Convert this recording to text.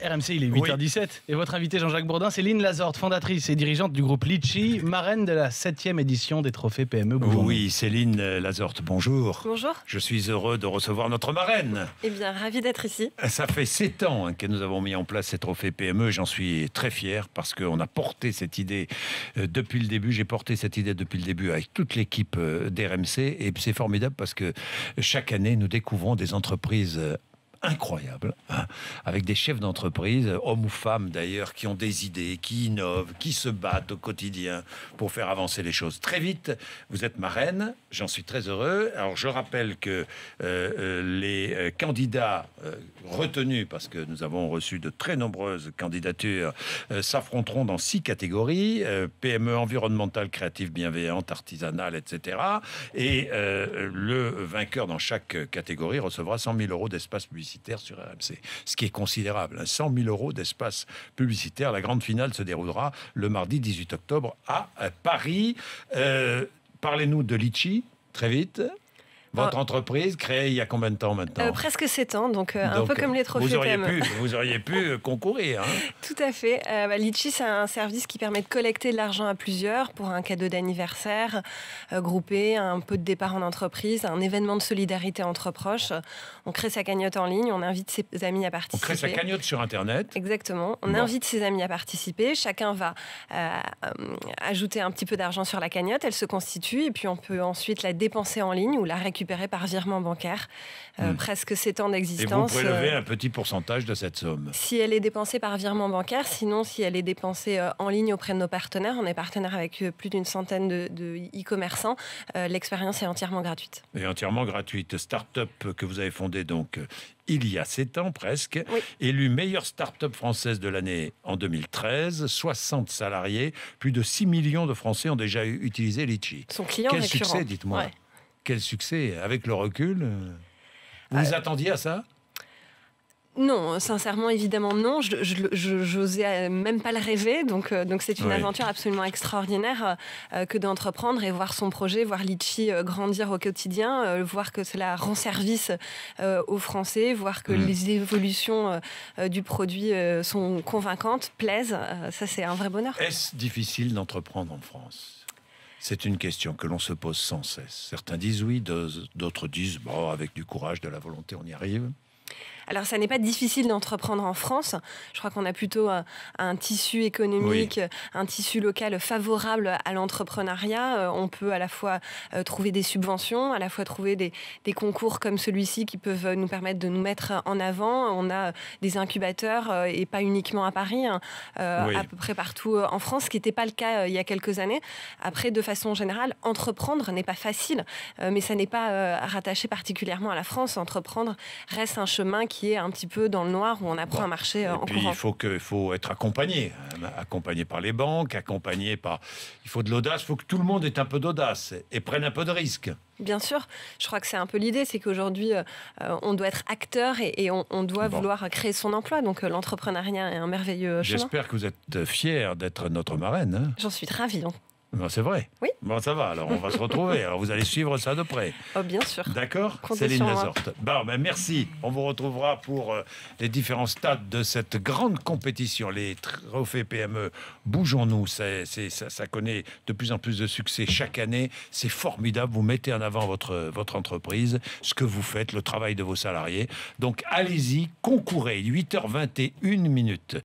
RMC, il est 8h17. Et votre invité Jean-Jacques Bourdin, c'est Lynn Lazorte, fondatrice et dirigeante du groupe Litchi, marraine de la 7e édition des trophées PME. Bonjour. Oui, Céline Lazorte, bonjour. Bonjour. Je suis heureux de recevoir notre marraine. Eh bien, ravi d'être ici. Ça fait 7 ans que nous avons mis en place ces trophées PME. J'en suis très fier parce qu'on a porté cette idée depuis le début. J'ai porté cette idée depuis le début avec toute l'équipe d'RMC. Et c'est formidable parce que chaque année, nous découvrons des entreprises incroyable, hein, avec des chefs d'entreprise, hommes ou femmes d'ailleurs, qui ont des idées, qui innovent, qui se battent au quotidien pour faire avancer les choses. Très vite, vous êtes marraine, j'en suis très heureux. Alors je rappelle que les candidats retenus, parce que nous avons reçu de très nombreuses candidatures, s'affronteront dans 6 catégories, PME environnementale, créative, bienveillante, artisanale, etc. Et le vainqueur dans chaque catégorie recevra 100 000 € d'espace publicitaire sur RMC, ce qui est considérable. 100 000 € d'espace publicitaire. La grande finale se déroulera le mardi 18 octobre à Paris. Parlez-nous de Litchi, très vite. Votre entreprise, créée il y a combien de temps maintenant? Presque 7 ans, donc un peu comme les trophées PME. Vous auriez pu concourir. Hein. Tout à fait. Litchi, c'est un service qui permet de collecter de l'argent à plusieurs pour un cadeau d'anniversaire, groupé, un pot de départ en entreprise, un événement de solidarité entre proches. On crée sa cagnotte en ligne, on invite ses amis à participer. On crée sa cagnotte sur Internet. Exactement. On invite ses amis à participer. Chacun va ajouter un petit peu d'argent sur la cagnotte. Elle se constitue et puis on peut ensuite la dépenser en ligne ou la récupérer par virement bancaire. Presque 7 ans d'existence. Et vous prélevez un petit pourcentage de cette somme. Si elle est dépensée par virement bancaire, sinon si elle est dépensée en ligne auprès de nos partenaires, on est partenaire avec plus d'une centaine de e-commerçants, l'expérience est entièrement gratuite. Et entièrement gratuite. Start-up que vous avez fondée donc il y a 7 ans presque, oui. Élue meilleure start-up française de l'année en 2013, 60 salariés, plus de 6 millions de Français ont déjà utilisé Litchi. Son client Quel récurrent. Succès, dites-moi. Ouais. Quel succès, avec le recul. Vous vous attendiez à ça? Non, sincèrement, évidemment non. J'osais même pas le rêver. Donc c'est une aventure absolument extraordinaire que d'entreprendre et voir son projet, voir Litchi grandir au quotidien, voir que cela rend service aux Français, voir que les évolutions du produit sont convaincantes, plaisent. Ça, c'est un vrai bonheur. Est-ce difficile d'entreprendre en France? C'est une question que l'on se pose sans cesse. Certains disent oui, d'autres disent bon, avec du courage, de la volonté, on y arrive. Alors, ça n'est pas difficile d'entreprendre en France. Je crois qu'on a plutôt un tissu économique, un tissu local favorable à l'entrepreneuriat. On peut à la fois trouver des subventions, à la fois trouver des concours comme celui-ci qui peuvent nous permettre de nous mettre en avant. On a des incubateurs, et pas uniquement à Paris, à peu près partout en France, ce qui n'était pas le cas il y a quelques années. Après, de façon générale, entreprendre n'est pas facile, mais ça n'est pas rattaché particulièrement à la France. Entreprendre reste un chemin qui est un petit peu dans le noir où on apprend à marcher en courant. Il faut être accompagné par les banques, il faut de l'audace, il faut que tout le monde ait un peu d'audace et prenne un peu de risque. Bien sûr, je crois que c'est un peu l'idée, c'est qu'aujourd'hui, on doit être acteur et on doit vouloir créer son emploi. Donc l'entrepreneuriat est un merveilleux chemin. J'espère que vous êtes fière d'être notre marraine. Hein. J'en suis ravie. Hein. Ben, c'est vrai. Oui. Bon, ça va, alors on va se retrouver. Alors vous allez suivre ça de près. Oh, bien sûr. D'accord, Céline Lazorte. Bon, ben, merci. On vous retrouvera pour les différents stades de cette grande compétition. Les trophées PME, bougeons-nous. Ça connaît de plus en plus de succès chaque année. C'est formidable. Vous mettez en avant votre entreprise, ce que vous faites, le travail de vos salariés. Donc allez-y, concourez. 8h21 minutes.